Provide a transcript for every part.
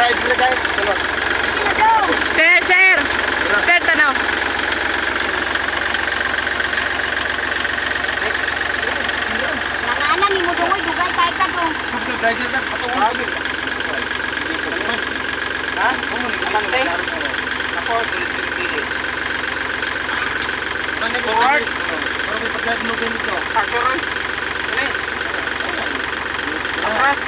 ride dili guys. Sir, sir. Sir, tanaw. Nanganan ni mo dungoy dugay kay ka dong. Rider na patungod. Ha? Amante. Ako dili. Ano ko hard? Pero may pag-drive mo din ito. Actually. Ini. Atras.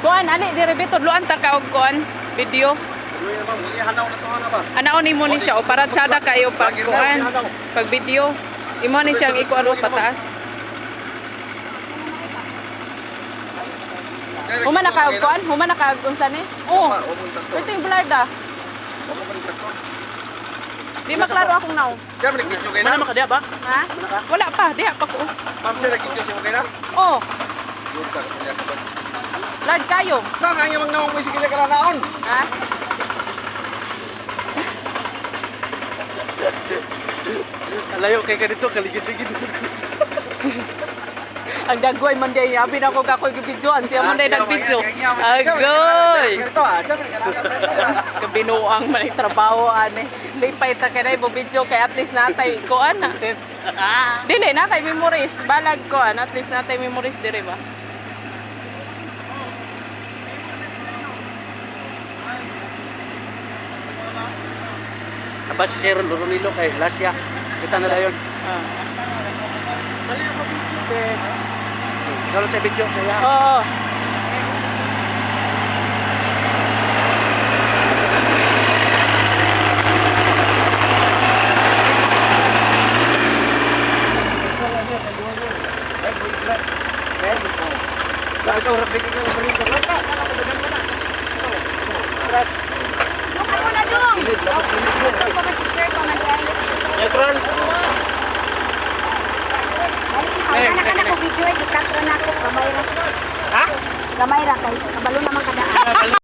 Kuan, ali dire bitod luan ta ka og kuan video. Anaon nimo ni siya o para tsada kayo pag kuan, pag video. Imo ni siyang ikuan o pataas. Huma na ka og kuan, huma na ka og unsa ni? Oh. Ito yung blurred ah. Di maklaro akong naong. Siya man nag-video kay na. Mana makadiya ba? Ha? Wala pa, diha pa ko. Ma'am siya nag-video siya kay na. Oh, blurred kayo. Saan ang iyang naong may sige ka naon? Ha? Alayo kay kadito kaligid-ligid. Ang dagway man day, abi na ko kakoy gibidyoan, siya man day nagvidyo. Agoy. Kabinuang man ang trabaho ani. Lipay ta kanay mo video kay at least natay kuan na. Dili na kay memories, balag kuan, at least natay memories dire ba. Aba si Sir Loronilo kay Lasya. Kita na dayon. Kalau sa video saya. Oo. Ikaw rapid ka na rin. Dong mo na dong.